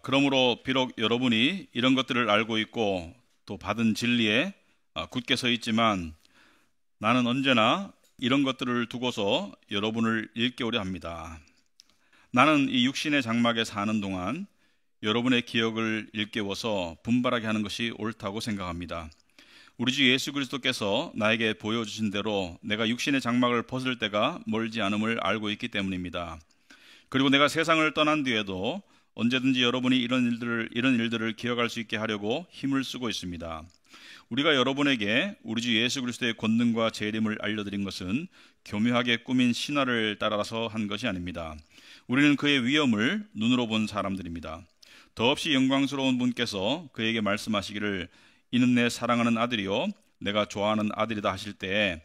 그러므로 비록 여러분이 이런 것들을 알고 있고 또 받은 진리에 굳게 서 있지만 나는 언제나 이런 것들을 두고서 여러분을 일깨우려 합니다. 나는 이 육신의 장막에 사는 동안 여러분의 기억을 일깨워서 분발하게 하는 것이 옳다고 생각합니다. 우리 주 예수 그리스도께서 나에게 보여주신 대로 내가 육신의 장막을 벗을 때가 멀지 않음을 알고 있기 때문입니다. 그리고 내가 세상을 떠난 뒤에도 언제든지 여러분이 이런 일들을 기억할 수 있게 하려고 힘을 쓰고 있습니다. 우리가 여러분에게 우리 주 예수 그리스도의 권능과 재림을 알려드린 것은 교묘하게 꾸민 신화를 따라서 한 것이 아닙니다. 우리는 그의 위엄을 눈으로 본 사람들입니다. 더없이 영광스러운 분께서 그에게 말씀하시기를 이는 내 사랑하는 아들이요 내가 좋아하는 아들이다 하실 때에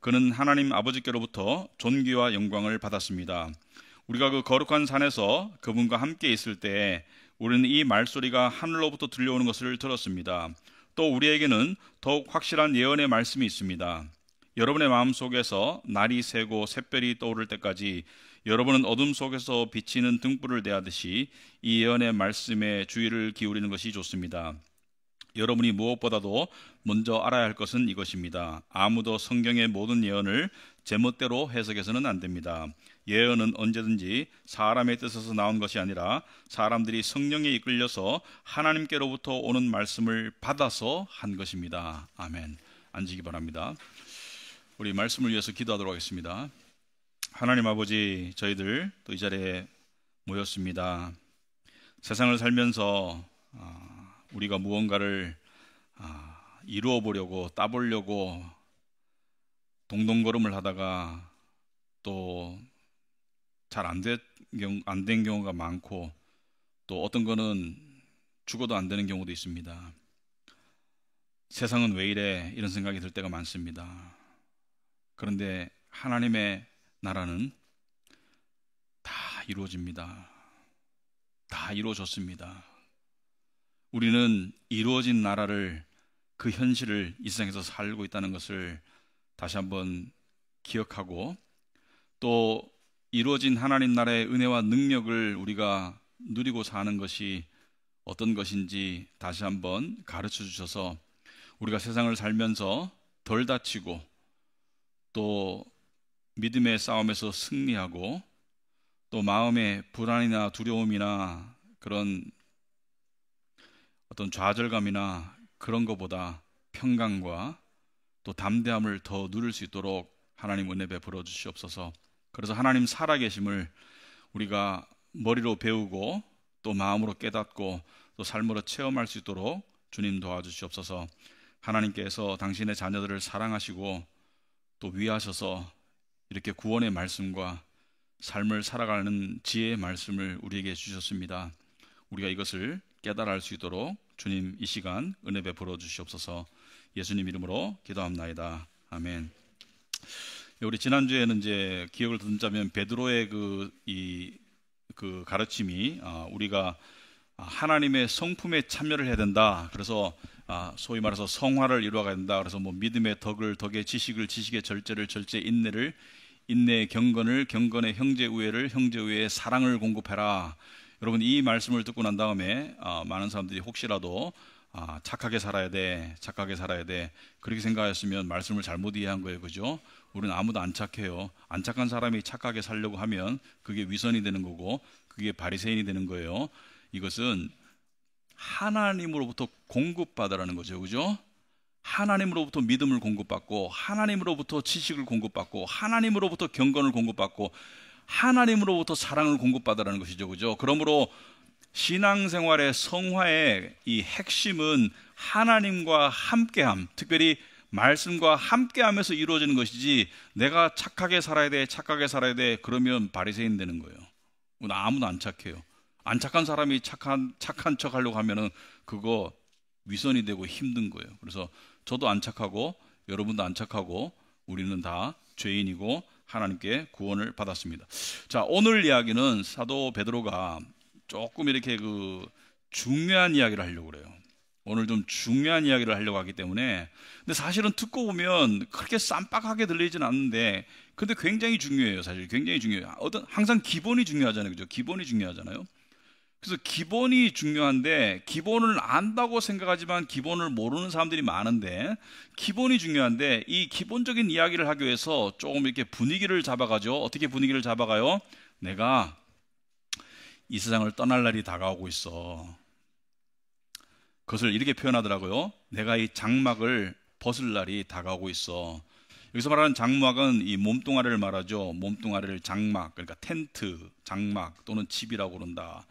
그는 하나님 아버지께로부터 존귀와 영광을 받았습니다. 우리가 그 거룩한 산에서 그분과 함께 있을 때에 우리는 이 말소리가 하늘로부터 들려오는 것을 들었습니다. 또 우리에게는 더욱 확실한 예언의 말씀이 있습니다. 여러분의 마음속에서 날이 새고 샛별이 떠오를 때까지 여러분은 어둠 속에서 비치는 등불을 대하듯이 이 예언의 말씀에 주의를 기울이는 것이 좋습니다. 여러분이 무엇보다도 먼저 알아야 할 것은 이것입니다. 아무도 성경의 모든 예언을 제멋대로 해석해서는 안 됩니다. 예언은 언제든지 사람의 뜻에서 나온 것이 아니라 사람들이 성령에 이끌려서 하나님께로부터 오는 말씀을 받아서 한 것입니다. 아멘. 앉으기 바랍니다. 우리 말씀을 위해서 기도하도록 하겠습니다. 하나님 아버지, 저희들 또 이 자리에 모였습니다. 세상을 살면서 우리가 무언가를 이루어 보려고 따보려고 동동걸음을 하다가 또 잘 안 된 경우가 많고 또 어떤 거는 죽어도 안 되는 경우도 있습니다. 세상은 왜 이래? 이런 생각이 들 때가 많습니다. 그런데 하나님의 나라는 다 이루어집니다. 다 이루어졌습니다. 우리는 이루어진 나라를, 그 현실을 이 세상에서 살고 있다는 것을 다시 한번 기억하고 또 이루어진 하나님 나라의 은혜와 능력을 우리가 누리고 사는 것이 어떤 것인지 다시 한번 가르쳐 주셔서 우리가 세상을 살면서 덜 다치고 또 믿음의 싸움에서 승리하고 또 마음의 불안이나 두려움이나 그런 어떤 좌절감이나 그런 것보다 평강과 또 담대함을 더 누릴 수 있도록 하나님 은혜 베풀어 주시옵소서. 그래서 하나님 살아계심을 우리가 머리로 배우고 또 마음으로 깨닫고 또 삶으로 체험할 수 있도록 주님 도와주시옵소서. 하나님께서 당신의 자녀들을 사랑하시고 또 위하셔서 이렇게 구원의 말씀과 삶을 살아가는 지혜의 말씀을 우리에게 주셨습니다. 우리가 이것을 깨달아 알 수 있도록 주님 이 시간 은혜 베풀어 주시옵소서. 예수님 이름으로 기도합나이다. 아멘. 우리 지난주에는 이제 기억을 듣자면 베드로의 그 가르침이 우리가 하나님의 성품에 참여를 해야 된다. 그래서 소위 말해서 성화를 이루어가야 된다. 그래서 뭐 믿음의 덕을 덕의 지식을 지식의 절제를 절제 인내를 인내의 경건을 경건의 형제 우애를 형제 우애의 사랑을 공급해라. 여러분 이 말씀을 듣고 난 다음에 많은 사람들이 혹시라도 착하게 살아야 돼, 착하게 살아야 돼 그렇게 생각하였으면 말씀을 잘못 이해한 거예요. 그죠? 우리는 아무도 안 착해요. 안 착한 사람이 착하게 살려고 하면 그게 위선이 되는 거고 그게 바리새인이 되는 거예요. 이것은 하나님으로부터 공급받으라는 거죠. 그죠? 하나님으로부터 믿음을 공급받고 하나님으로부터 지식을 공급받고 하나님으로부터 경건을 공급받고 하나님으로부터 사랑을 공급받으라는 것이죠. 그죠? 그러므로 신앙생활의 성화의 이 핵심은 하나님과 함께함, 특별히 말씀과 함께하면서 이루어지는 것이지 내가 착하게 살아야 돼, 착하게 살아야 돼 그러면 바리새인 되는 거예요. 아무도 안 착해요. 안 착한 사람이 착한 척 하려고 하면은 그거 위선이 되고 힘든 거예요. 그래서 저도 안 착하고 여러분도 안 착하고 우리는 다 죄인이고 하나님께 구원을 받았습니다. 자, 오늘 이야기는 사도 베드로가 조금 이렇게 중요한 이야기를 하려고 그래요. 오늘 좀 중요한 이야기를 하려고 하기 때문에 근데 사실은 듣고 보면 그렇게 쌈박하게 들리진 않는데 근데 굉장히 중요해요. 사실 굉장히 중요해요. 항상 기본이 중요하잖아요. 그죠? 기본이 중요하잖아요. 그래서 기본이 중요한데, 기본을 안다고 생각하지만 기본을 모르는 사람들이 많은데, 기본이 중요한데 이 기본적인 이야기를 하기 위해서 조금 이렇게 분위기를 잡아가죠. 어떻게 분위기를 잡아가요? 내가 이 세상을 떠날 날이 다가오고 있어. 그것을 이렇게 표현하더라고요. 내가 이 장막을 벗을 날이 다가오고 있어. 여기서 말하는 장막은 이 몸뚱아리를 말하죠. 몸뚱아리를 장막, 그러니까 텐트, 장막 또는 집이라고 그런다.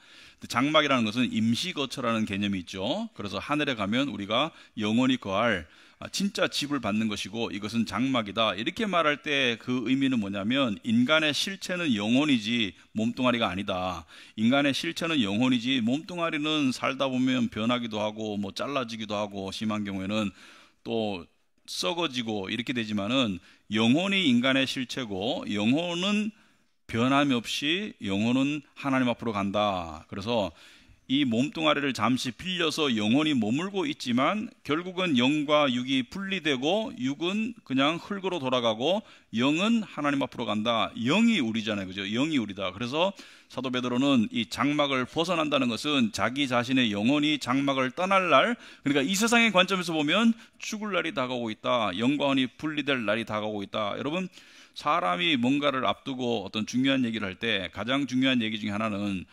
장막이라는 것은 임시거처라는 개념이 있죠. 그래서 하늘에 가면 우리가 영원히 거할 진짜 집을 받는 것이고, 이것은 장막이다. 이렇게 말할 때 그 의미는 뭐냐면, 인간의 실체는 영혼이지 몸뚱아리가 아니다. 인간의 실체는 영혼이지 몸뚱아리는 살다 보면 변하기도 하고 뭐 잘라지기도 하고 심한 경우에는 또 썩어지고 이렇게 되지만은, 영혼이 인간의 실체고 영혼은 변함이 없이 영혼은 하나님 앞으로 간다. 그래서 이 몸뚱아리를 잠시 빌려서 영혼이 머물고 있지만 결국은 영과 육이 분리되고 육은 그냥 흙으로 돌아가고 영은 하나님 앞으로 간다. 영이 우리잖아요, 그죠? 영이 우리다. 그래서 사도 베드로는 이 장막을 벗어난다는 것은 자기 자신의 영혼이 장막을 떠날 날, 그러니까 이 세상의 관점에서 보면 죽을 날이 다가오고 있다. 영과 혼이 분리될 날이 다가오고 있다. 여러분, 사람이 뭔가를 앞두고 어떤 중요한 얘기를 할 때 가장 중요한 얘기 중에 하나는,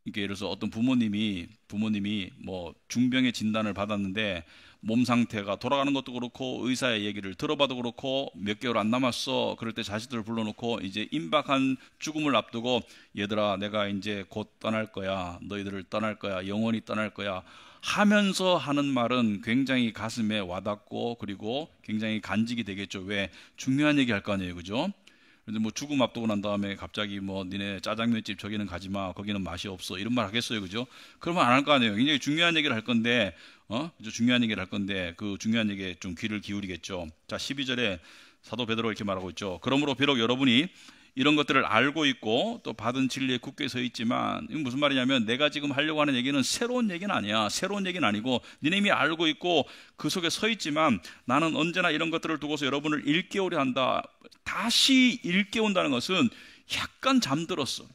이렇게 예를 들어서 어떤 부모님이 뭐 중병의 진단을 받았는데 몸 상태가 돌아가는 것도 그렇고 의사의 얘기를 들어봐도 그렇고 몇 개월 안 남았어. 그럴 때 자식들을 불러놓고 이제 임박한 죽음을 앞두고, 얘들아 내가 이제 곧 떠날 거야. 너희들을 떠날 거야. 영원히 떠날 거야. 하면서 하는 말은 굉장히 가슴에 와닿고 그리고 굉장히 간직이 되겠죠. 왜? 중요한 얘기 할 거 아니에요, 그죠? 근데 뭐 죽음 앞두고 난 다음에 갑자기 뭐 니네 짜장면집 저기는 가지 마, 거기는 맛이 없어, 이런 말 하겠어요, 그죠? 그러면 안 할 거 아니에요. 굉장히 중요한 얘기를 할 건데, 그죠? 중요한 얘기를 할 건데 그 중요한 얘기에 좀 귀를 기울이겠죠. 자, 12절에 사도 베드로가 이렇게 말하고 있죠. 그러므로 비록 여러분이 이런 것들을 알고 있고 또 받은 진리에 굳게 서 있지만, 이건 무슨 말이냐면, 내가 지금 하려고 하는 얘기는 새로운 얘기는 아니야. 새로운 얘기는 아니고 니네 이미 알고 있고 그 속에 서 있지만, 나는 언제나 이런 것들을 두고서 여러분을 일깨우려 한다. 다시 일깨운다는 것은 약간 잠들었어.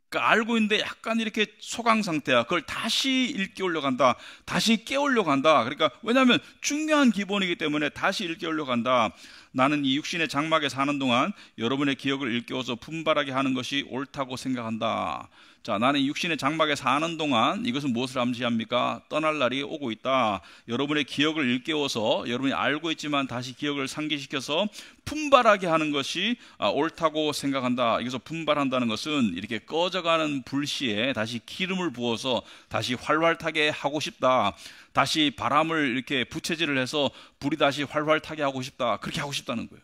그러니까 알고 있는데 약간 이렇게 소강 상태야. 그걸 다시 일깨우려고 한다. 다시 깨우려고 한다. 그러니까 왜냐하면 중요한 기본이기 때문에 다시 일깨우려고 한다. 나는 이 육신의 장막에 사는 동안 여러분의 기억을 일깨워서 분발하게 하는 것이 옳다고 생각한다. 자, 나는 육신의 장막에 사는 동안, 이것은 무엇을 암시합니까? 떠날 날이 오고 있다. 여러분의 기억을 일깨워서 여러분이 알고 있지만 다시 기억을 상기시켜서 분발하게 하는 것이 옳다고 생각한다. 여기서 분발한다는 것은 이렇게 꺼져가는 불씨에 다시 기름을 부어서 다시 활활 타게 하고 싶다. 다시 바람을 이렇게 부채질을 해서 불이 다시 활활 타게 하고 싶다. 그렇게 하고 싶다는 거예요.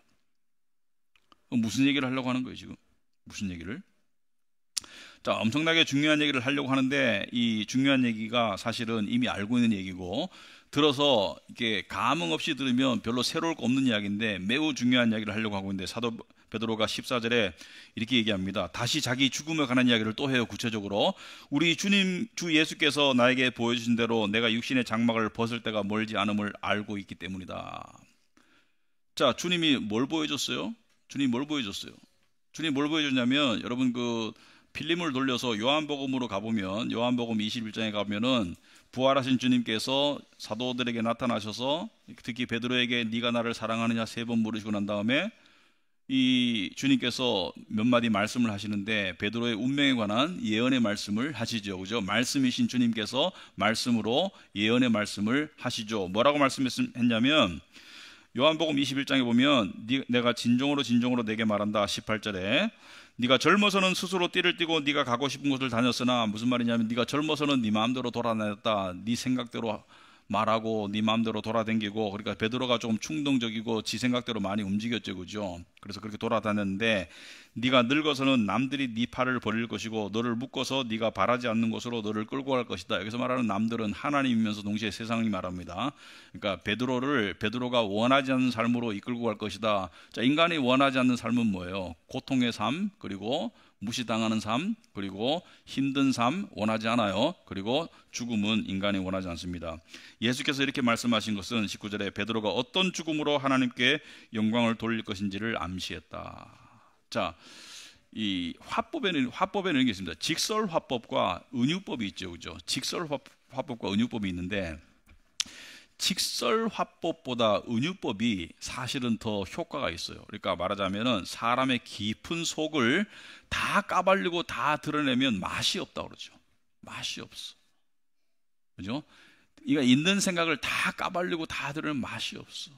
무슨 얘기를 하려고 하는 거예요, 지금? 무슨 얘기를? 자, 엄청나게 중요한 얘기를 하려고 하는데, 이 중요한 얘기가 사실은 이미 알고 있는 얘기고, 들어서 이게 감흥 없이 들으면 별로 새로울 거 없는 이야기인데 매우 중요한 이야기를 하려고 하고 있는데, 사도 베드로가 14절에 이렇게 얘기합니다. 다시 자기 죽음에 관한 이야기를 또 해요. 구체적으로, 우리 주님 주 예수께서 나에게 보여주신 대로 내가 육신의 장막을 벗을 때가 멀지 않음을 알고 있기 때문이다. 자, 주님이 뭘 보여줬어요? 주님이 뭘 보여줬어요? 주님이 뭘 보여줬냐면, 여러분 그 필름을 돌려서 요한복음으로 가보면, 요한복음 21장에 가면은 부활하신 주님께서 사도들에게 나타나셔서 특히 베드로에게 네가 나를 사랑하느냐 3번 물으시고 난 다음에 이 주님께서 몇 마디 말씀을 하시는데, 베드로의 운명에 관한 예언의 말씀을 하시죠, 그죠? 말씀이신 주님께서 말씀으로 예언의 말씀을 하시죠. 뭐라고 말씀했냐면, 요한복음 21장에 보면 내가 진정으로 내게 말한다. 18절에 네가 젊어서는 스스로 띠를 띠고 네가 가고 싶은 곳을 다녔으나, 무슨 말이냐면 네가 젊어서는 네 마음대로 돌아다녔다. 네 생각대로 말하고 네 마음대로 돌아다니고, 그러니까 베드로가 좀 충동적이고 지 생각대로 많이 움직였죠, 그죠? 그래서 그렇게 돌아다녔는데, 네가 늙어서는 남들이 네 팔을 벌릴 것이고 너를 묶어서 네가 바라지 않는 곳으로 너를 끌고 갈 것이다. 여기서 말하는 남들은 하나님이면서 동시에 세상이 말합니다. 그러니까 베드로가 원하지 않는 삶으로 이끌고 갈 것이다. 자, 인간이 원하지 않는 삶은 뭐예요? 고통의 삶, 그리고 무시당하는 삶, 그리고 힘든 삶 원하지 않아요. 그리고 죽음은 인간이 원하지 않습니다. 예수께서 이렇게 말씀하신 것은 19절에 베드로가 어떤 죽음으로 하나님께 영광을 돌릴 것인지를 암시했다. 자, 이 화법에는 이런 게 있습니다. 직설화법과 은유법이 있죠, 그죠? 직설화법과 은유법이 있는데 직설화법보다 은유법이 사실은 더 효과가 있어요. 그러니까 말하자면은 사람의 깊은 속을 다 까발리고 다 드러내면 맛이 없다 그러죠. 맛이 없어, 그죠? 그러니까 있는 생각을 다 까발리고 다 드러내면 맛이 없어.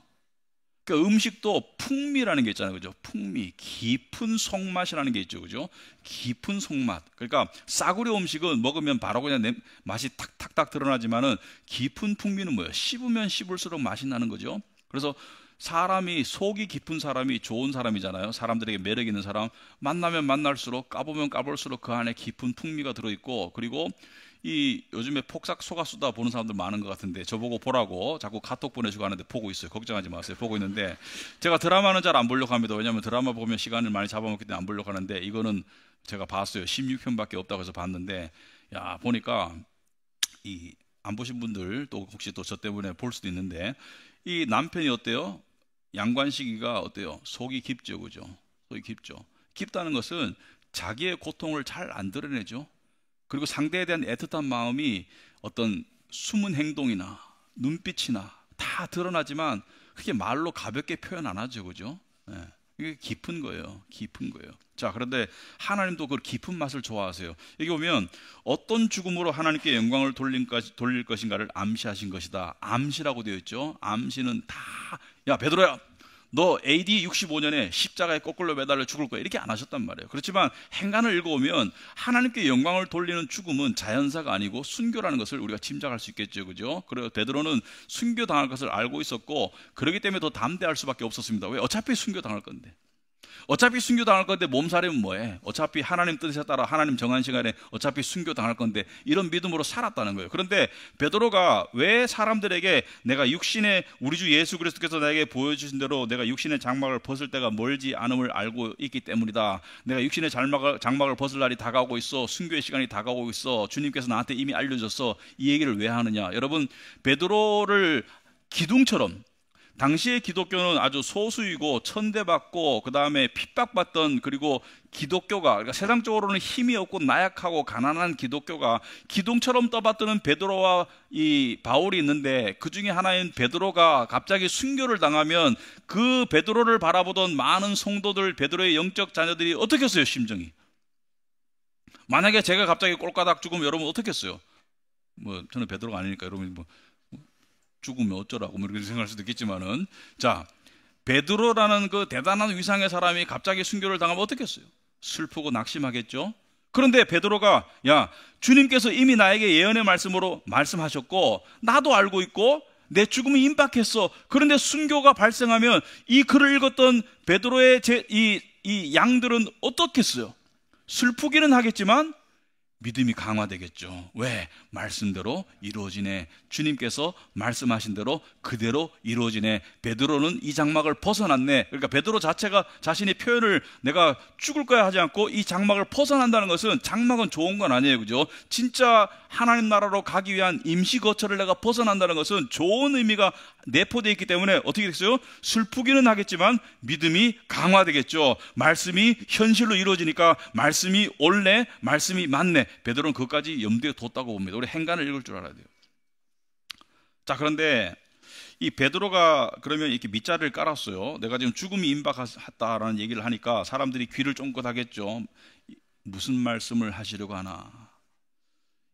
그 음식도 풍미라는 게 있잖아요, 그죠? 풍미, 깊은 속맛이라는 게 있죠, 그죠? 깊은 속맛. 그러니까 싸구려 음식은 먹으면 바로 그냥 맛이 탁탁탁 드러나지만은 깊은 풍미는 뭐예요? 씹으면 씹을수록 맛이 나는 거죠. 그래서 사람이 속이 깊은 사람이 좋은 사람이잖아요. 사람들에게 매력 있는 사람, 만나면 만날수록 까보면 까볼수록 그 안에 깊은 풍미가 들어있고, 그리고 이 요즘에 폭삭 속았수다 보는 사람들 많은 것 같은데 저보고 보라고 자꾸 카톡 보내주고 하는데 보고 있어요. 걱정하지 마세요. 보고 있는데 제가 드라마는 잘 안 보려고 합니다. 왜냐하면 드라마 보면 시간을 많이 잡아먹기 때문에 안 보려고 하는데 이거는 제가 봤어요. 16편밖에 없다고 해서 봤는데 야 보니까 이 안 보신 분들 또 혹시 또 저 때문에 볼 수도 있는데 이 남편이 어때요? 양관식이가 어때요? 속이 깊죠, 그죠? 속이 깊죠. 깊다는 것은 자기의 고통을 잘 안 드러내죠. 그리고 상대에 대한 애틋한 마음이 어떤 숨은 행동이나 눈빛이나 다 드러나지만 그게 말로 가볍게 표현 안 하죠, 그죠? 네. 이게 깊은 거예요. 깊은 거예요. 자, 그런데 하나님도 그 깊은 맛을 좋아하세요. 여기 보면 어떤 죽음으로 하나님께 영광을 돌릴 것인가를 암시하신 것이다. 암시라고 되어 있죠. 암시는 다, 야 베드로야, 너 AD 65년에 십자가에 거꾸로 매달려 죽을 거야, 이렇게 안 하셨단 말이에요. 그렇지만 행간을 읽어보면 하나님께 영광을 돌리는 죽음은 자연사가 아니고 순교라는 것을 우리가 짐작할 수 있겠죠, 그죠? 그리고 베드로는 순교당할 것을 알고 있었고 그렇기 때문에 더 담대할 수밖에 없었습니다. 왜? 어차피 순교당할 건데. 어차피 순교당할 건데 몸살이면 뭐해? 어차피 하나님 뜻에 따라 하나님 정한 시간에 어차피 순교당할 건데 이런 믿음으로 살았다는 거예요. 그런데 베드로가 왜 사람들에게 내가 육신의 우리 주 예수 그리스도께서 나에게 보여주신 대로 내가 육신의 장막을 벗을 때가 멀지 않음을 알고 있기 때문이다. 내가 육신의 장막을 벗을 날이 다가오고 있어. 순교의 시간이 다가오고 있어. 주님께서 나한테 이미 알려줬어. 이 얘기를 왜 하느냐? 여러분, 베드로를 기둥처럼, 당시의 기독교는 아주 소수이고 천대받고 그 다음에 핍박받던, 그리고 기독교가, 그러니까 세상적으로는 힘이 없고 나약하고 가난한 기독교가 기둥처럼 떠받드는 베드로와 이 바울이 있는데 그 중에 하나인 베드로가 갑자기 순교를 당하면 그 베드로를 바라보던 많은 성도들, 베드로의 영적 자녀들이 어떻겠어요? 심정이. 만약에 제가 갑자기 꼴까닥 죽으면 여러분 어떻겠어요? 뭐 저는 베드로가 아니니까 여러분이 뭐 죽으면 어쩌라고 뭐 이렇게 생각할 수도 있겠지만은, 자, 베드로라는 그 대단한 위상의 사람이 갑자기 순교를 당하면 어떻겠어요? 슬프고 낙심하겠죠. 그런데 베드로가, 야, 주님께서 이미 나에게 예언의 말씀으로 말씀하셨고 나도 알고 있고 내 죽음이 임박했어. 그런데 순교가 발생하면 이 글을 읽었던 베드로의 이 양들은 어떻겠어요? 슬프기는 하겠지만 믿음이 강화되겠죠. 왜? 말씀대로 이루어지네. 주님께서 말씀하신 대로 그대로 이루어지네. 베드로는 이 장막을 벗어났네. 그러니까 베드로 자체가 자신의 표현을 내가 죽을 거야 하지 않고 이 장막을 벗어난다는 것은, 장막은 좋은 건 아니에요, 그죠? 진짜 하나님 나라로 가기 위한 임시 거처를 내가 벗어난다는 것은 좋은 의미가 내포되어 있기 때문에 어떻게 됐어요? 슬프기는 하겠지만 믿음이 강화되겠죠. 말씀이 현실로 이루어지니까 말씀이 옳네, 말씀이 맞네. 베드로는 그것까지 염두에 뒀다고 봅니다. 우리 행간을 읽을 줄 알아야 돼요. 자, 그런데 이 베드로가 그러면 이렇게 밑자리를 깔았어요. 내가 지금 죽음이 임박했다라는 얘기를 하니까 사람들이 귀를 쫑긋하겠죠. 무슨 말씀을 하시려고 하나?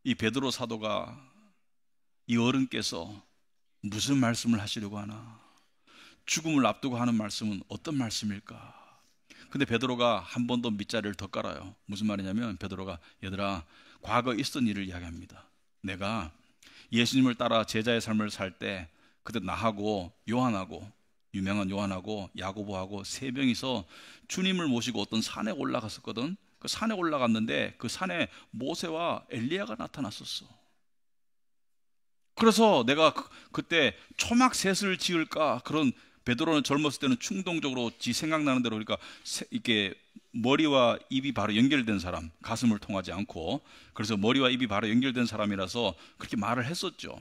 이 베드로 사도가, 이 어른께서 무슨 말씀을 하시려고 하나? 죽음을 앞두고 하는 말씀은 어떤 말씀일까? 근데 베드로가 한 번 더 밑자리를 더 깔아요. 무슨 말이냐면 베드로가, 얘들아, 과거 있었던 일을 이야기합니다. 내가 예수님을 따라 제자의 삶을 살 때 그때 나하고 요한하고, 유명한 요한하고 야고보하고 세 명이서 주님을 모시고 어떤 산에 올라갔었거든. 그 산에 올라갔는데 그 산에 모세와 엘리야가 나타났었어. 그래서 내가 그때 초막셋을 지을까, 그런, 베드로는 젊었을 때는 충동적으로 지 생각나는 대로, 그러니까 이렇게 머리와 입이 바로 연결된 사람, 가슴을 통하지 않고, 그래서 머리와 입이 바로 연결된 사람이라서 그렇게 말을 했었죠.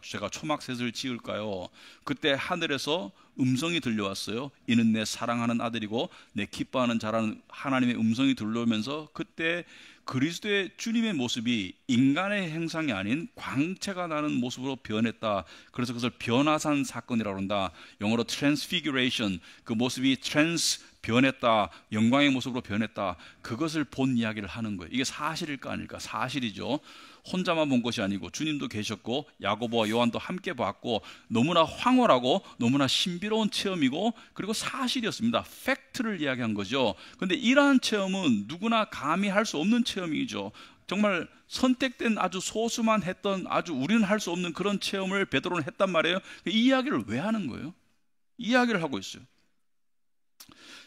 제가 초막셋을 지을까요? 그때 하늘에서 음성이 들려왔어요. 이는 내 사랑하는 아들이고 내 기뻐하는 자라는 하나님의 음성이 들려오면서 그때 그리스도의 주님의 모습이 인간의 형상이 아닌 광채가 나는 모습으로 변했다. 그래서 그것을 변화산 사건이라고 한다. 영어로 transfiguration, 그 모습이 변했다, 영광의 모습으로 변했다. 그것을 본 이야기를 하는 거예요. 이게 사실일까 아닐까? 사실이죠. 혼자만 본 것이 아니고 주님도 계셨고 야고보와 요한도 함께 봤고 너무나 황홀하고 너무나 신비로운 체험이고 그리고 사실이었습니다. 팩트를 이야기한 거죠. 그런데 이러한 체험은 누구나 감히 할 수 없는 체험이죠. 정말 선택된 아주 소수만 했던 아주 우리는 할 수 없는 그런 체험을 베드로는 했단 말이에요. 이 이야기를 왜 하는 거예요? 이 이야기를 하고 있어요.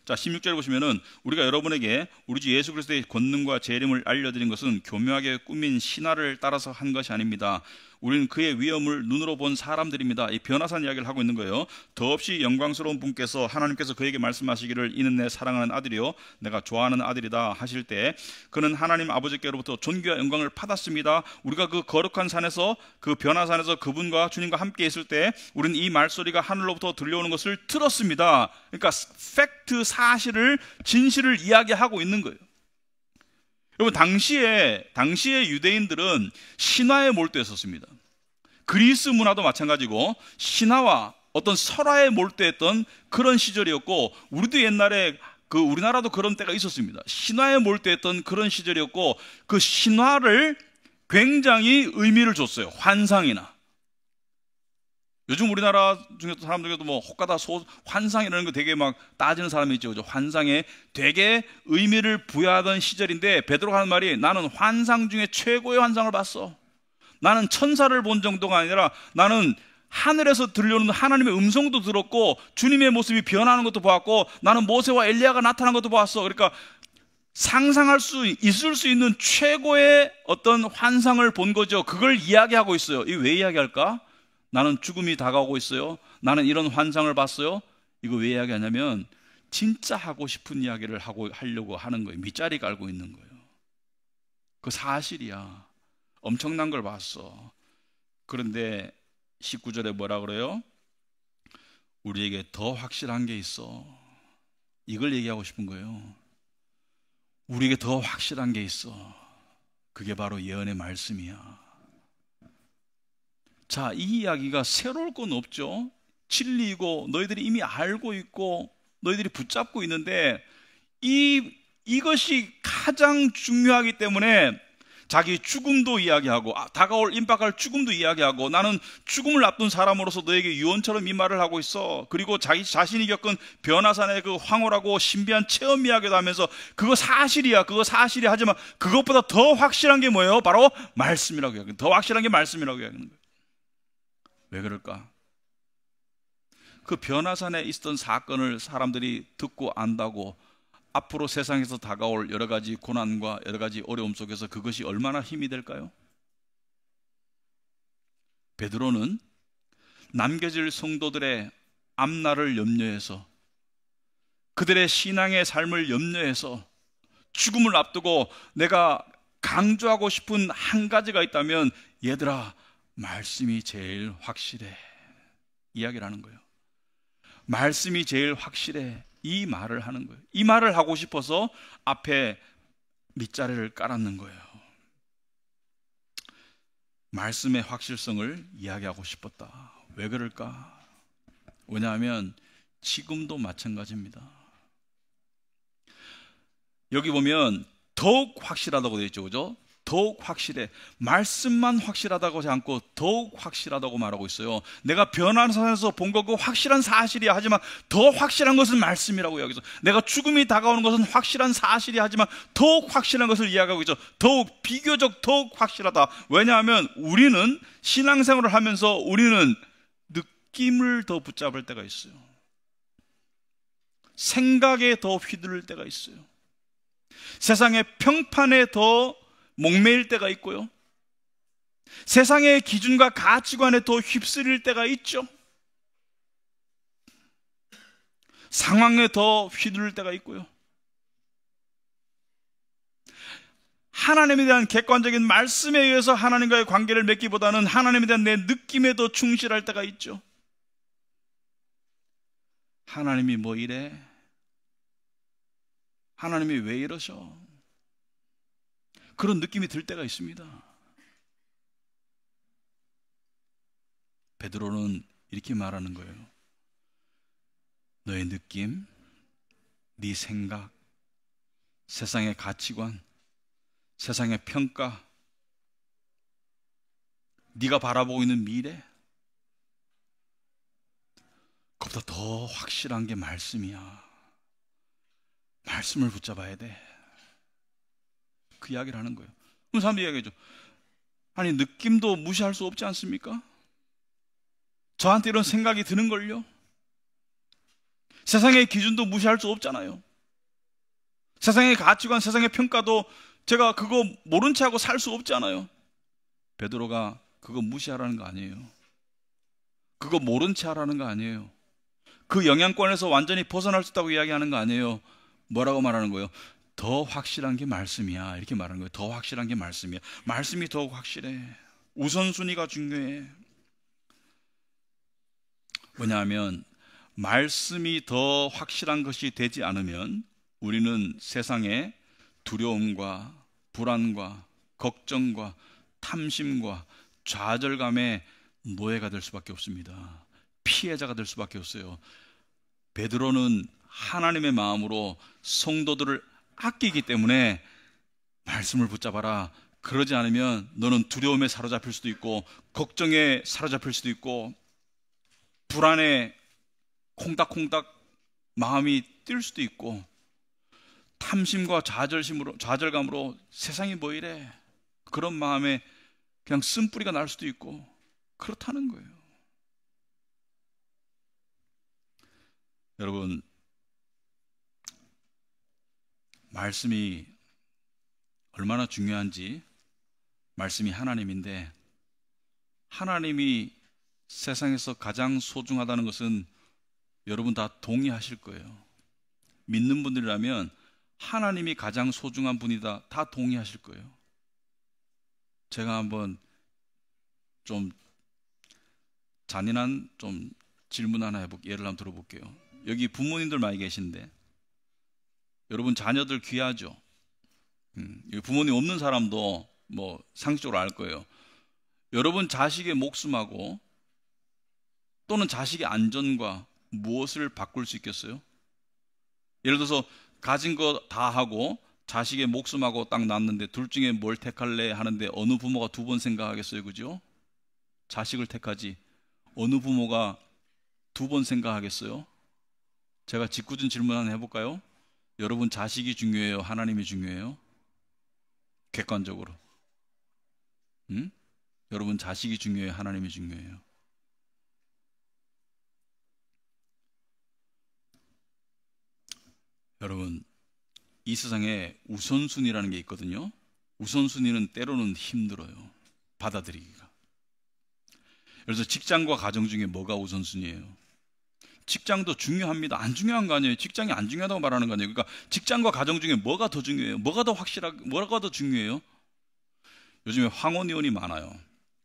자, 16절에 보시면은 우리가 여러분에게 우리 주 예수 그리스도의 권능과 재림을 알려드린 것은 교묘하게 꾸민 신화를 따라서 한 것이 아닙니다. 우리는 그의 위엄을 눈으로 본 사람들입니다. 이 변화산 이야기를 하고 있는 거예요. 더없이 영광스러운 분께서 하나님께서 그에게 말씀하시기를 이는 내 사랑하는 아들이요 내가 좋아하는 아들이다 하실 때 그는 하나님 아버지께로부터 존귀와 영광을 받았습니다. 우리가 그 거룩한 산에서 그 변화산에서 그분과 주님과 함께 있을 때 우리는 이 말소리가 하늘로부터 들려오는 것을 들었습니다. 그러니까 팩트, 사실을, 진실을 이야기하고 있는 거예요. 여러분, 당시에 유대인들은 신화에 몰두했었습니다. 그리스 문화도 마찬가지고 신화와 어떤 설화에 몰두했던 그런 시절이었고, 우리도 옛날에 우리나라도 그런 때가 있었습니다. 신화에 몰두했던 그런 시절이었고, 그 신화를 굉장히 의미를 줬어요. 환상이나. 요즘 우리나라 중에 사람 중에도 뭐 혹가다 환상이라는 거 되게 막 따지는 사람이 있죠. 그죠? 환상에 되게 의미를 부여하던 시절인데 베드로가 하는 말이 나는 환상 중에 최고의 환상을 봤어. 나는 천사를 본 정도가 아니라 나는 하늘에서 들려오는 하나님의 음성도 들었고 주님의 모습이 변하는 것도 보았고 나는 모세와 엘리야가 나타난 것도 보았어. 그러니까 상상할 수 있을 수 있는 최고의 어떤 환상을 본 거죠. 그걸 이야기하고 있어요. 이거 왜 이야기할까? 나는 죽음이 다가오고 있어요. 나는 이런 환상을 봤어요. 이거 왜 이야기하냐면 진짜 하고 싶은 이야기를 하려고 하는 거예요. 밑자리 깔고 있는 거예요. 그 사실이야. 엄청난 걸 봤어. 그런데 19절에 뭐라 그래요? 우리에게 더 확실한 게 있어. 이걸 얘기하고 싶은 거예요. 우리에게 더 확실한 게 있어. 그게 바로 예언의 말씀이야. 자, 이 이야기가 새로울 건 없죠. 진리이고 너희들이 이미 알고 있고 너희들이 붙잡고 있는데 이것이 가장 중요하기 때문에 자기 죽음도 이야기하고 다가올 임박할 죽음도 이야기하고 나는 죽음을 앞둔 사람으로서 너에게 유언처럼 이 말을 하고 있어. 그리고 자기 자신이 겪은 변화산의 그 황홀하고 신비한 체험 이야기도 하면서 그거 사실이야 하지만 그것보다 더 확실한 게 뭐예요? 바로 말씀이라고 이야기해요. 더 확실한 게 말씀이라고 이야기하는 거예요. 왜 그럴까? 그 변화산에 있었던 사건을 사람들이 듣고 안다고 앞으로 세상에서 다가올 여러 가지 고난과 여러 가지 어려움 속에서 그것이 얼마나 힘이 될까요? 베드로는 남겨질 성도들의 앞날을 염려해서 그들의 신앙의 삶을 염려해서 죽음을 앞두고 내가 강조하고 싶은 한 가지가 있다면 얘들아 말씀이 제일 확실해 이야기를 하는 거예요. 말씀이 제일 확실해 이 말을 하는 거예요. 이 말을 하고 싶어서 앞에 밑자리를 깔았는 거예요. 말씀의 확실성을 이야기하고 싶었다. 왜 그럴까? 왜냐하면 지금도 마찬가지입니다. 여기 보면 더욱 확실하다고 되어 있죠. 그죠? 더욱 확실해. 말씀만 확실하다고 하지 않고 더욱 확실하다고 말하고 있어요. 내가 변화산에서 본 거 그 확실한 사실이야. 하지만 더 확실한 것은 말씀이라고 이야기해서 내가 죽음이 다가오는 것은 확실한 사실이야. 하지만 더욱 확실한 것을 이야기하고 있죠. 더욱 비교적 더욱 확실하다. 왜냐하면 우리는 신앙생활을 하면서 우리는 느낌을 더 붙잡을 때가 있어요. 생각에 더 휘둘릴 때가 있어요. 세상의 평판에 더 목매일 때가 있고요. 세상의 기준과 가치관에 더 휩쓸릴 때가 있죠. 상황에 더 휘둘릴 때가 있고요. 하나님에 대한 객관적인 말씀에 의해서 하나님과의 관계를 맺기보다는 하나님에 대한 내 느낌에 더 충실할 때가 있죠. 하나님이 뭐 이래? 하나님이 왜 이러셔? 그런 느낌이 들 때가 있습니다. 베드로는 이렇게 말하는 거예요. 너의 느낌, 네 생각, 세상의 가치관, 세상의 평가, 네가 바라보고 있는 미래, 그보다 더 확실한 게 말씀이야. 말씀을 붙잡아야 돼. 그 이야기를 하는 거예요. 그럼 사람들이 이야기하죠. 아니, 느낌도 무시할 수 없지 않습니까? 저한테 이런 생각이 드는걸요? 세상의 기준도 무시할 수 없잖아요. 세상의 가치관, 세상의 평가도 제가 그거 모른 채 하고 살 수 없잖아요. 베드로가 그거 무시하라는 거 아니에요. 그거 모른 채 하라는 거 아니에요. 그 영향권에서 완전히 벗어날 수 있다고 이야기하는 거 아니에요. 뭐라고 말하는 거예요? 더 확실한 게 말씀이야. 이렇게 말하는 거예요. 더 확실한 게 말씀이야. 말씀이 더 확실해. 우선순위가 중요해. 왜냐하면 말씀이 더 확실한 것이 되지 않으면 우리는 세상의 두려움과 불안과 걱정과 탐심과 좌절감의 노예가 될 수밖에 없습니다. 피해자가 될 수밖에 없어요. 베드로는 하나님의 마음으로 성도들을 아끼기 때문에 말씀을 붙잡아라. 그러지 않으면 너는 두려움에 사로잡힐 수도 있고 걱정에 사로잡힐 수도 있고 불안에 콩닥콩닥 마음이 뛸 수도 있고 탐심과 좌절감으로 세상이 뭐 이래? 그런 마음에 그냥 쓴뿌리가 날 수도 있고 그렇다는 거예요. 여러분, 말씀이 얼마나 중요한지, 말씀이 하나님인데 하나님이 세상에서 가장 소중하다는 것은 여러분 다 동의하실 거예요. 믿는 분들이라면 하나님이 가장 소중한 분이다 다 동의하실 거예요. 제가 한번 좀 잔인한 좀 질문 하나 예를 한번 들어볼게요. 여기 부모님들 많이 계신데 여러분 자녀들 귀하죠? 부모님 없는 사람도 뭐 상식적으로 알 거예요. 여러분 자식의 목숨하고 또는 자식의 안전과 무엇을 바꿀 수 있겠어요? 예를 들어서 가진 거 다 하고 자식의 목숨하고 딱 났는데 둘 중에 뭘 택할래 하는데 어느 부모가 두 번 생각하겠어요? 그죠? 자식을 택하지 어느 부모가 두 번 생각하겠어요? 제가 짓궂은 질문 하나 해볼까요? 여러분 자식이 중요해요? 하나님이 중요해요? 객관적으로 여러분 자식이 중요해요? 하나님이 중요해요? 여러분 이 세상에 우선순위라는 게 있거든요. 우선순위는 때로는 힘들어요. 받아들이기가. 그래서 직장과 가정 중에 뭐가 우선순위예요? 직장도 중요합니다. 안 중요한 거 아니에요. 직장이 안 중요하다고 말하는 거 아니에요. 그러니까 직장과 가정 중에 뭐가 더 중요해요? 뭐가 더 확실하게, 뭐가 더 중요해요? 요즘에 황혼이혼이 많아요.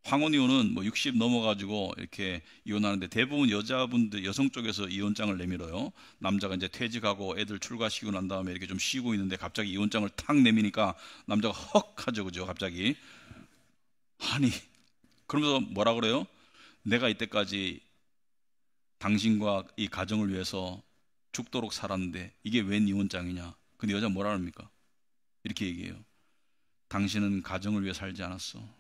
황혼이혼은 뭐 60 넘어가지고 이렇게 이혼하는데 대부분 여자분들, 여성 쪽에서 이혼장을 내밀어요. 남자가 이제 퇴직하고 애들 출가시키고 난 다음에 이렇게 좀 쉬고 있는데 갑자기 이혼장을 탁 내미니까 남자가 헉 하죠. 그죠? 갑자기. 아니, 그러면서 뭐라 그래요? 내가 이때까지 당신과 이 가정을 위해서 죽도록 살았는데 이게 웬 이혼장이냐? 근데 여자 뭐라 합니까? 이렇게 얘기해요. 당신은 가정을 위해 살지 않았어.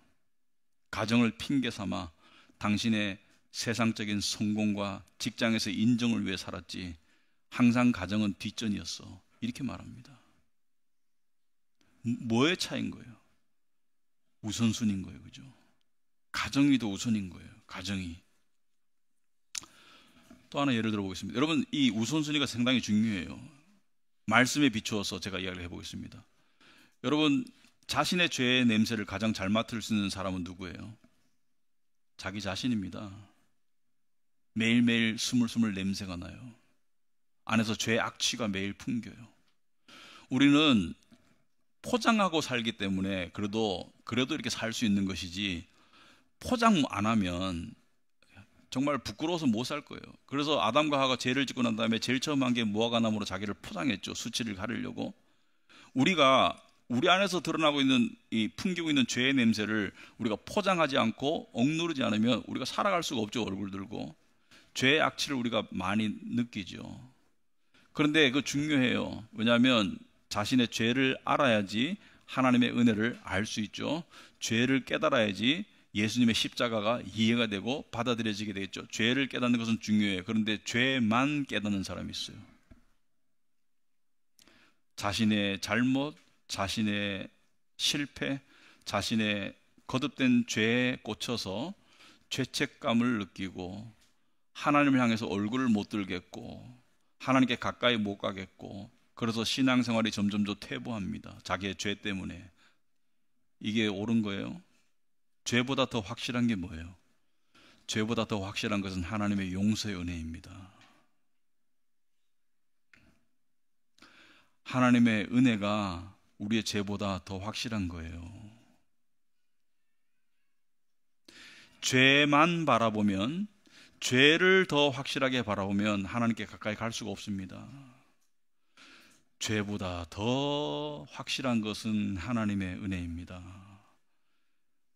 가정을 핑계 삼아 당신의 세상적인 성공과 직장에서 인정을 위해 살았지 항상 가정은 뒷전이었어. 이렇게 말합니다. 뭐의 차이인 거예요? 우선순위인 거예요. 그죠? 가정이 더 우선인 거예요. 가정이. 또 하나 예를 들어보겠습니다. 여러분 이 우선순위가 상당히 중요해요. 말씀에 비추어서 제가 이야기를 해보겠습니다. 여러분 자신의 죄의 냄새를 가장 잘 맡을 수 있는 사람은 누구예요? 자기 자신입니다. 매일매일 스물스물 냄새가 나요. 안에서 죄의 악취가 매일 풍겨요. 우리는 포장하고 살기 때문에 그래도 이렇게 살 수 있는 것이지 포장 안 하면 정말 부끄러워서 못 살 거예요. 그래서 아담과 하와가 죄를 짓고 난 다음에 제일 처음 한 게 무화과나무로 자기를 포장했죠. 수치를 가리려고. 우리가 우리 안에서 드러나고 있는 이 풍기고 있는 죄의 냄새를 우리가 포장하지 않고 억누르지 않으면 우리가 살아갈 수가 없죠. 얼굴 들고. 죄의 악취를 우리가 많이 느끼죠. 그런데 그거 중요해요. 왜냐하면 자신의 죄를 알아야지 하나님의 은혜를 알 수 있죠. 죄를 깨달아야지 예수님의 십자가가 이해가 되고 받아들여지게 되겠죠. 죄를 깨닫는 것은 중요해요. 그런데 죄만 깨닫는 사람이 있어요. 자신의 잘못, 자신의 실패, 자신의 거듭된 죄에 꽂혀서 죄책감을 느끼고 하나님을 향해서 얼굴을 못 들겠고 하나님께 가까이 못 가겠고 그래서 신앙생활이 점점 더 퇴보합니다. 자기의 죄 때문에. 이게 옳은 거예요? 죄보다 더 확실한 게 뭐예요? 죄보다 더 확실한 것은 하나님의 용서의 은혜입니다. 하나님의 은혜가 우리의 죄보다 더 확실한 거예요. 죄만 바라보면, 죄를 더 확실하게 바라보면 하나님께 가까이 갈 수가 없습니다. 죄보다 더 확실한 것은 하나님의 은혜입니다.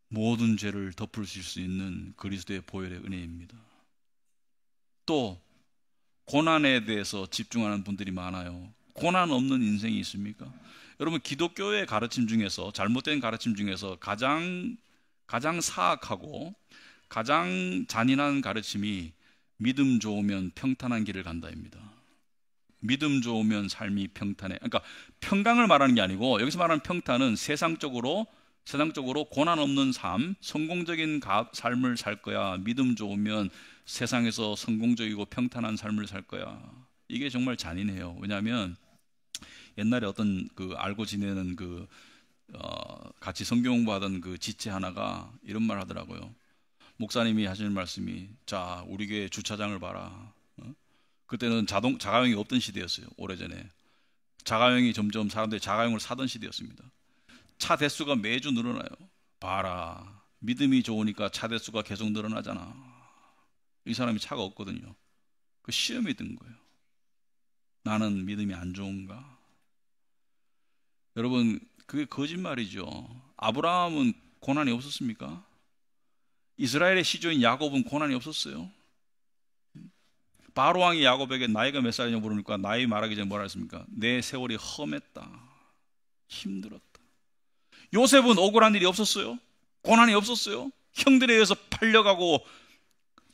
모든 죄를 덮으실 수 있는 그리스도의 보혈의 은혜입니다. 또 고난에 대해서 집중하는 분들이 많아요. 고난 없는 인생이 있습니까? 여러분, 기독교의 가르침 중에서, 잘못된 가르침 중에서 가장 사악하고 가장 잔인한 가르침이 믿음 좋으면 평탄한 길을 간다입니다. 믿음 좋으면 삶이 평탄해. 그러니까 평강을 말하는 게 아니고, 여기서 말하는 평탄은 세상적으로 고난 없는 삶, 성공적인 삶을 살 거야. 믿음 좋으면 세상에서 성공적이고 평탄한 삶을 살 거야. 이게 정말 잔인해요. 왜냐하면 옛날에 어떤 알고 지내는 같이 성경 공부하던 지체 하나가 이런 말 하더라고요. 목사님이 하시는 말씀이, 자, 우리 교회 주차장을 봐라. 그때는 자가용이 없던 시대였어요. 오래전에. 자가용이 점점 사람들이 자가용을 사던 시대였습니다. 차 대수가 매주 늘어나요. 봐라. 믿음이 좋으니까 차 대수가 계속 늘어나잖아. 이 사람이 차가 없거든요. 그 시험이 든 거예요. 나는 믿음이 안 좋은가? 여러분, 그게 거짓말이죠. 아브라함은 고난이 없었습니까? 이스라엘의 시조인 야곱은 고난이 없었어요. 바로 왕이 야곱에게 나이가 몇 살이냐고 물으니까 나이 말하기 전에 뭐라 했습니까? 내 세월이 험했다. 힘들었다. 요셉은 억울한 일이 없었어요. 고난이 없었어요. 형들에 의해서 팔려가고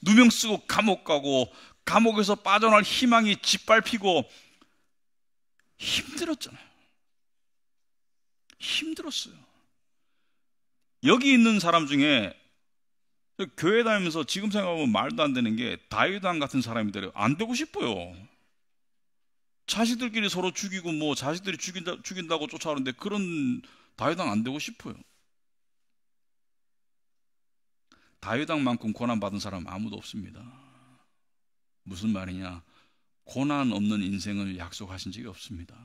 누명 쓰고 감옥 가고 감옥에서 빠져나올 희망이 짓밟히고 힘들었잖아요. 힘들었어요. 여기 있는 사람 중에 교회 다니면서 지금 생각하면 말도 안 되는 게 다윗 왕 같은 사람이 되려 안 되고 싶어요. 자식들끼리 서로 죽이고 뭐 자식들이 죽인다고 쫓아오는데 그런 다윗 왕 안 되고 싶어요. 다윗 왕만큼 고난 받은 사람 아무도 없습니다. 무슨 말이냐? 고난 없는 인생을 약속하신 적이 없습니다.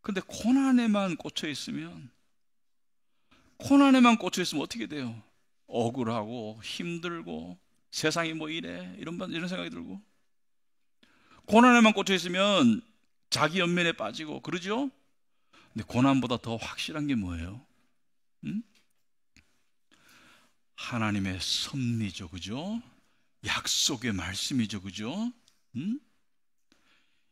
근데 고난에만 꽂혀 있으면 어떻게 돼요? 억울하고 힘들고 세상이 뭐 이래 이런 생각이 들고, 고난에만 꽂혀 있으면 자기 연민에 빠지고 그러죠. 근데 고난보다 더 확실한 게 뭐예요? 하나님의 섭리죠, 그죠? 약속의 말씀이죠, 그죠?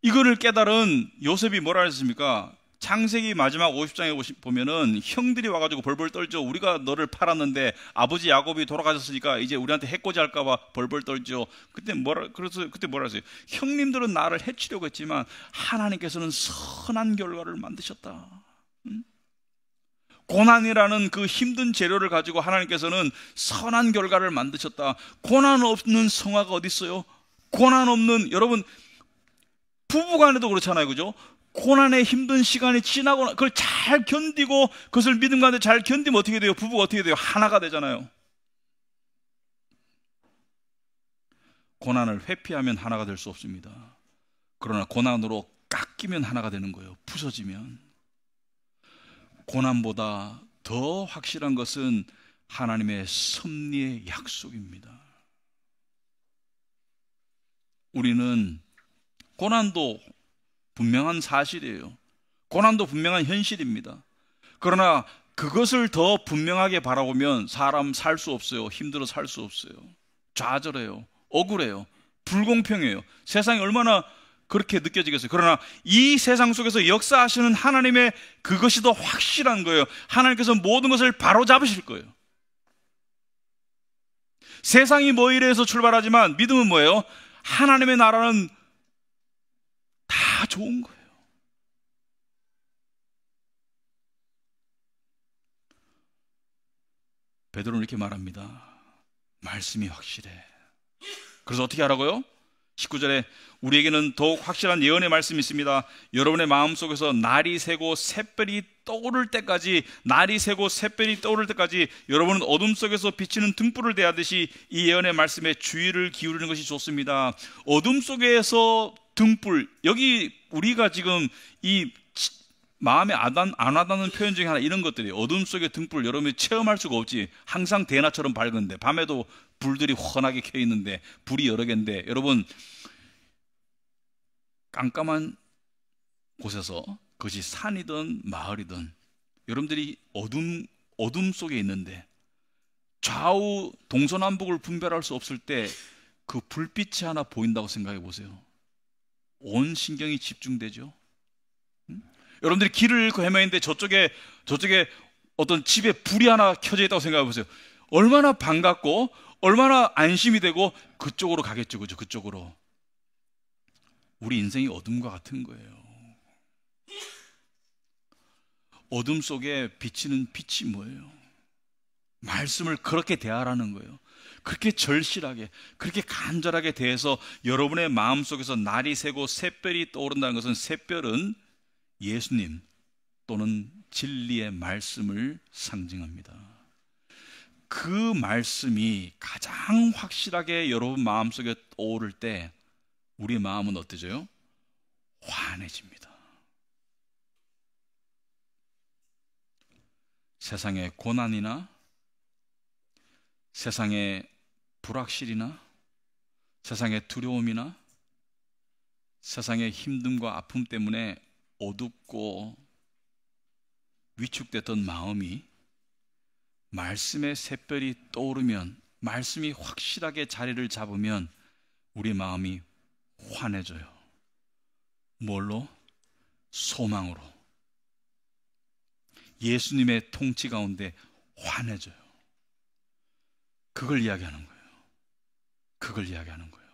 이거를 깨달은 요셉이 뭐라 했습니까? 창세기 마지막 50장에 보면은 형들이 와가지고 벌벌 떨죠. 우리가 너를 팔았는데 아버지 야곱이 돌아가셨으니까 이제 우리한테 해코지 할까봐 벌벌 떨죠. 그때 뭐라 했어요? 형님들은 나를 해치려고 했지만 하나님께서는 선한 결과를 만드셨다. 고난이라는 그 힘든 재료를 가지고 하나님께서는 선한 결과를 만드셨다. 고난 없는 성화가 어디 있어요? 고난 없는, 여러분 부부간에도 그렇잖아요, 그죠? 고난의 힘든 시간이 지나고 그걸 잘 견디고 그것을 믿음 가운데 잘 견디면 어떻게 돼요? 부부가 어떻게 돼요? 하나가 되잖아요. 고난을 회피하면 하나가 될 수 없습니다. 그러나 고난으로 깎이면 하나가 되는 거예요. 부서지면. 고난보다 더 확실한 것은 하나님의 섭리의 약속입니다. 우리는 고난도 분명한 사실이에요. 고난도 분명한 현실입니다. 그러나 그것을 더 분명하게 바라보면 사람 살 수 없어요. 힘들어 살 수 없어요. 좌절해요. 억울해요. 불공평해요. 세상이 얼마나 그렇게 느껴지겠어요. 그러나 이 세상 속에서 역사하시는 하나님의 그것이 더 확실한 거예요. 하나님께서 모든 것을 바로잡으실 거예요. 세상이 뭐 이래서 출발하지만 믿음은 뭐예요? 하나님의 나라는 다 좋은 거예요. 베드로는 이렇게 말합니다. 말씀이 확실해. 그래서 어떻게 하라고요? 19절에 우리에게는 더욱 확실한 예언의 말씀이 있습니다. 여러분의 마음속에서 날이 새고 샛별이 떠오를 때까지, 날이 새고 샛별이 떠오를 때까지 여러분은 어둠 속에서 비치는 등불을 대하듯이 이 예언의 말씀에 주의를 기울이는 것이 좋습니다. 어둠 속에서 등불, 여기 우리가 지금 이 마음에 안 와닿는 표현 중에 하나, 이런 것들이 어둠 속의 등불, 여러분이 체험할 수가 없지. 항상 대낮처럼 밝은데, 밤에도 불들이 환하게 켜 있는데, 불이 여러 개인데, 여러분 깜깜한 곳에서, 그것이 산이든 마을이든, 여러분들이 어둠 속에 있는데 좌우 동서남북을 분별할 수 없을 때 그 불빛이 하나 보인다고 생각해 보세요. 온 신경이 집중되죠. 여러분들이 길을 잃고 헤매는데 저쪽에 어떤 집에 불이 하나 켜져 있다고 생각해 보세요. 얼마나 반갑고 얼마나 안심이 되고 그쪽으로 가겠죠. 그죠? 그쪽으로. 우리 인생이 어둠과 같은 거예요. 어둠 속에 비치는 빛이 뭐예요? 말씀을 그렇게 대하라는 거예요. 그렇게 절실하게, 그렇게 간절하게 대해서 여러분의 마음속에서 날이 새고 샛별이 떠오른다는 것은, 샛별은 예수님 또는 진리의 말씀을 상징합니다. 그 말씀이 가장 확실하게 여러분 마음속에 떠오를 때 우리 마음은 어떠죠? 환해집니다. 세상의 고난이나 세상의 불확실이나 세상의 두려움이나 세상의 힘듦과 아픔 때문에 어둡고 위축됐던 마음이 말씀의 샛별이 떠오르면, 말씀이 확실하게 자리를 잡으면 우리 마음이 환해져요. 뭘로? 소망으로. 예수님의 통치 가운데 환해져요. 그걸 이야기하는 거예요. 그걸 이야기하는 거예요.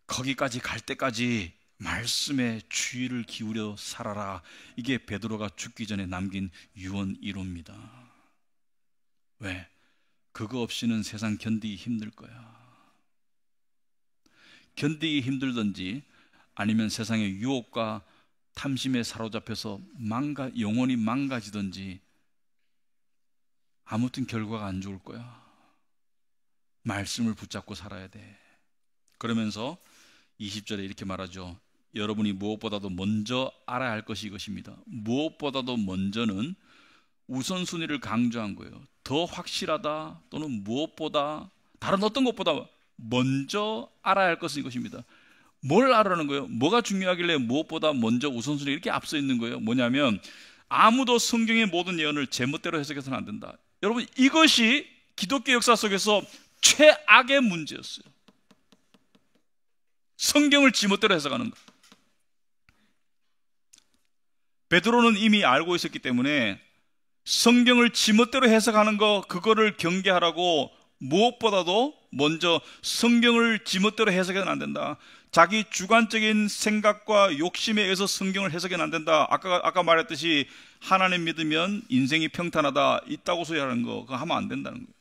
거기까지 갈 때까지 말씀에 주의를 기울여 살아라. 이게 베드로가 죽기 전에 남긴 유언 1호입니다. 왜? 그거 없이는 세상 견디기 힘들 거야. 견디기 힘들든지 아니면 세상의 유혹과 탐심에 사로잡혀서 영혼이 망가지든지 아무튼 결과가 안 좋을 거야. 말씀을 붙잡고 살아야 돼. 그러면서 20절에 이렇게 말하죠. 여러분이 무엇보다도 먼저 알아야 할 것이 이것입니다. 무엇보다도 먼저는 우선순위를 강조한 거예요. 더 확실하다 또는 무엇보다, 다른 어떤 것보다 먼저 알아야 할 것은 이것입니다. 뭘 알아라는 거예요? 뭐가 중요하길래 무엇보다 먼저 우선순위 이렇게 앞서 있는 거예요? 뭐냐면 아무도 성경의 모든 예언을 제멋대로 해석해서는 안 된다. 여러분, 이것이 기독교 역사 속에서 최악의 문제였어요. 성경을 지멋대로 해석하는 거. 베드로는 이미 알고 있었기 때문에 성경을 지멋대로 해석하는 거, 그거를 경계하라고 무엇보다도 먼저 성경을 지멋대로 해석해서는 안 된다. 자기 주관적인 생각과 욕심에 의해서 성경을 해석해서는 안 된다. 아까 말했듯이 하나님 믿으면 인생이 평탄하다, 있다고 소리하는 거, 그거 하면 안 된다는 거예요.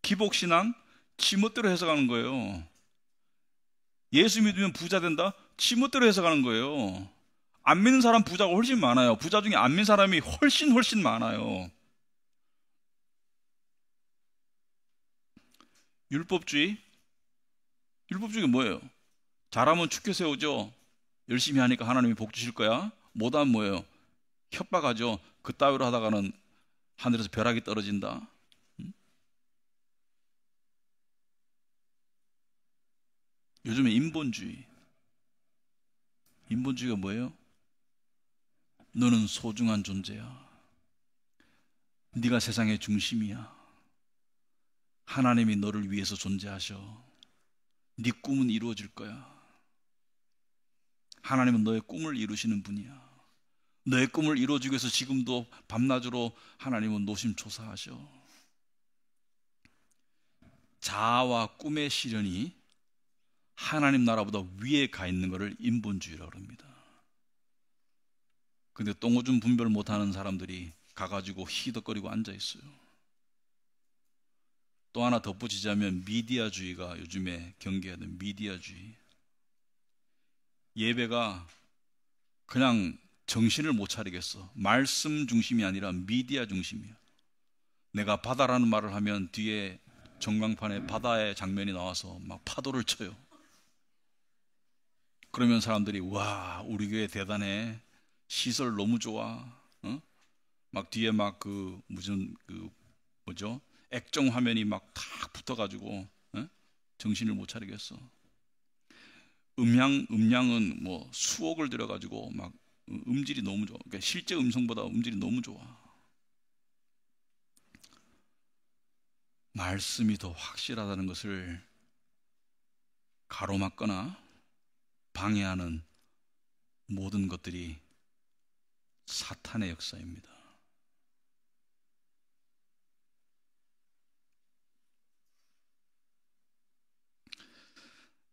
기복신앙 지멋대로 해석하는 거예요. 예수 믿으면 부자 된다? 지멋대로 해석하는 거예요. 안 믿는 사람 부자가 훨씬 많아요. 부자 중에 안 믿는 사람이 훨씬 많아요. 율법주의가 뭐예요? 잘하면 축켜 세우죠. 열심히 하니까 하나님이 복 주실 거야. 못하면 뭐예요? 협박하죠. 그 따위로 하다가는 하늘에서 벼락이 떨어진다. 요즘에 인본주의. 인본주의가 뭐예요? 너는 소중한 존재야. 네가 세상의 중심이야. 하나님이 너를 위해서 존재하셔. 네 꿈은 이루어질 거야. 하나님은 너의 꿈을 이루시는 분이야. 너의 꿈을 이루어주기 위해서 지금도 밤낮으로 하나님은 노심초사하셔. 자아와 꿈의 실현이 하나님 나라보다 위에 가 있는 것을 인본주의라고 합니다. 근데 똥오줌 분별 못하는 사람들이 가가지고 히덕거리고 앉아있어요. 또 하나 덧붙이자면 미디어주의가 요즘에 경계해야 돼요. 미디어주의. 예배가 그냥 정신을 못 차리겠어. 말씀 중심이 아니라 미디어 중심이야. 내가 바다라는 말을 하면 뒤에 전광판에 바다의 장면이 나와서 막 파도를 쳐요. 그러면 사람들이 와, 우리 교회 대단해. 시설 너무 좋아. 어? 막 뒤에 막 무슨 뭐죠? 액정 화면이 막 탁 붙어가지고 정신을 못 차리겠어. 음량은 뭐 수억을 들여가지고 막 음질이 너무 좋아. 그러니까 실제 음성보다 음질이 너무 좋아. 말씀이 더 확실하다는 것을 가로막거나 방해하는 모든 것들이 사탄의 역사입니다.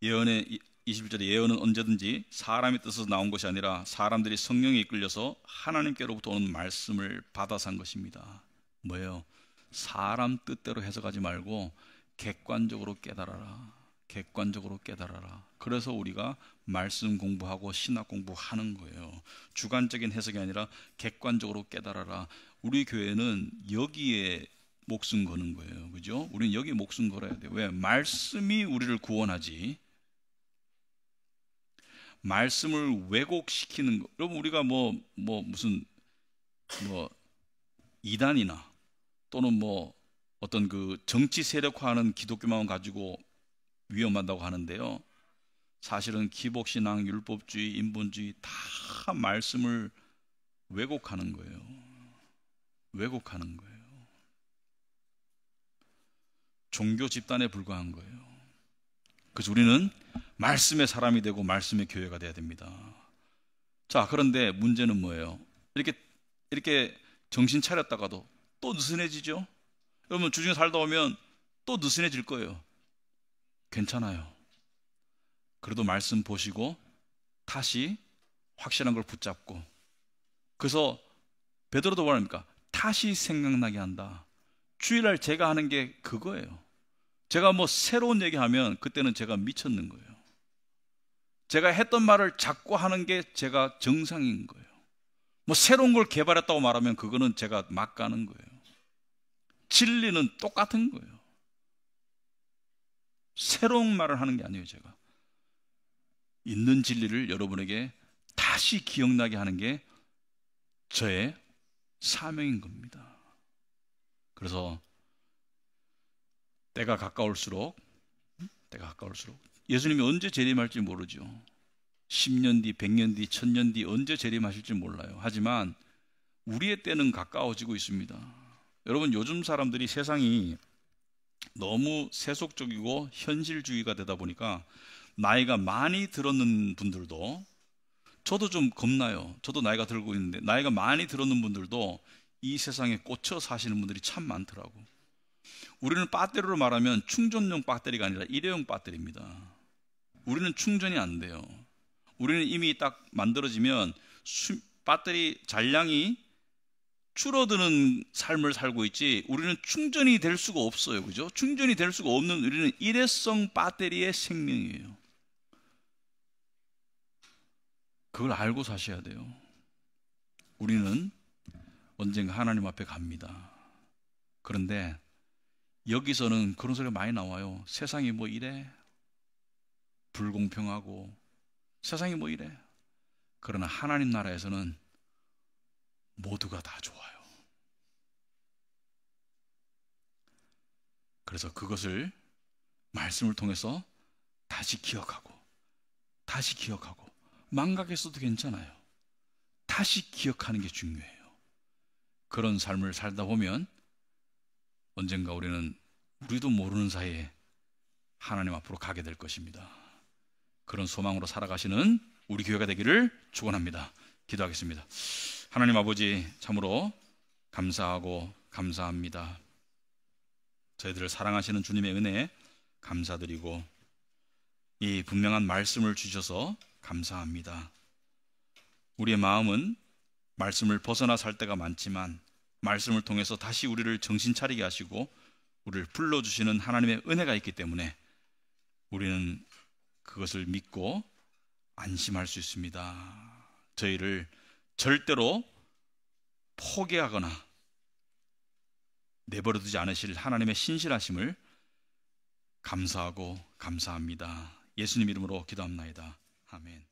예언의 21절에 예언은 언제든지 사람의 뜻에서 나온 것이 아니라 사람들이 성령에 이끌려서 하나님께로부터 오는 말씀을 받아서 한 것입니다. 뭐예요? 사람 뜻대로 해석하지 말고 객관적으로 깨달아라. 객관적으로 깨달아라. 그래서 우리가 말씀 공부하고 신학 공부하는 거예요. 주관적인 해석이 아니라 객관적으로 깨달아라. 우리 교회는 여기에 목숨 거는 거예요. 그죠? 우리는 여기 목숨 걸어야 돼요. 왜? 말씀이 우리를 구원하지. 말씀을 왜곡시키는 거. 여러분, 우리가 무슨 이단이나 또는 어떤 정치 세력화하는 기독교만 가지고 위험하다고 하는데요. 사실은 기복신앙, 율법주의, 인본주의 다 말씀을 왜곡하는 거예요. 왜곡하는 거예요. 종교 집단에 불과한 거예요. 그래서 우리는 말씀의 사람이 되고 말씀의 교회가 돼야 됩니다. 자, 그런데 문제는 뭐예요? 이렇게 정신 차렸다가도 또 느슨해지죠? 여러분, 주중에 살다 오면 또 느슨해질 거예요. 괜찮아요. 그래도 말씀 보시고 다시 확실한 걸 붙잡고, 그래서 베드로도 뭐랍니까? 다시 생각나게 한다. 주일날 제가 하는 게 그거예요. 제가 새로운 얘기하면 그때는 제가 미쳤는 거예요. 제가 했던 말을 자꾸 하는 게 제가 정상인 거예요. 새로운 걸 개발했다고 말하면 그거는 제가 막 가는 거예요. 진리는 똑같은 거예요. 새로운 말을 하는 게 아니에요. 제가 있는 진리를 여러분에게 다시 기억나게 하는 게 저의 사명인 겁니다. 그래서 때가 가까울수록 예수님이 언제 재림할지 모르죠. 10년 뒤, 100년 뒤, 1000년 뒤 언제 재림하실지 몰라요. 하지만 우리의 때는 가까워지고 있습니다. 여러분, 요즘 사람들이 세상이 너무 세속적이고 현실주의가 되다 보니까 나이가 많이 들었는 분들도, 저도 좀 겁나요. 저도 나이가 들고 있는데 나이가 많이 들었는 분들도 이 세상에 꽂혀 사시는 분들이 참 많더라고. 우리는 배터리로 말하면 충전용 배터리가 아니라 일회용 배터리입니다. 우리는 충전이 안 돼요. 우리는 이미 딱 만들어지면 배터리 잔량이 줄어드는 삶을 살고 있지, 우리는 충전이 될 수가 없어요. 그죠? 충전이 될 수가 없는 우리는 일회성 배터리의 생명이에요. 그걸 알고 사셔야 돼요. 우리는 언젠가 하나님 앞에 갑니다. 그런데 여기서는 그런 소리가 많이 나와요. 세상이 이래? 불공평하고 세상이 이래? 그러나 하나님 나라에서는 모두가 다 좋아요. 그래서 그것을 말씀을 통해서 다시 기억하고 망각했어도 괜찮아요. 다시 기억하는 게 중요해요. 그런 삶을 살다 보면 언젠가 우리도 모르는 사이에 하나님 앞으로 가게 될 것입니다. 그런 소망으로 살아가시는 우리 교회가 되기를 축원합니다. 기도하겠습니다. 하나님 아버지, 참으로 감사하고 감사합니다. 저희들을 사랑하시는 주님의 은혜에 감사드리고 이 분명한 말씀을 주셔서 감사합니다. 우리의 마음은 말씀을 벗어나 살 때가 많지만 말씀을 통해서 다시 우리를 정신 차리게 하시고 우리를 불러주시는 하나님의 은혜가 있기 때문에 우리는 그것을 믿고 안심할 수 있습니다. 저희를 절대로 포기하거나 내버려두지 않으실 하나님의 신실하심을 감사하고 감사합니다. 예수님 이름으로 기도합나이다. 아멘.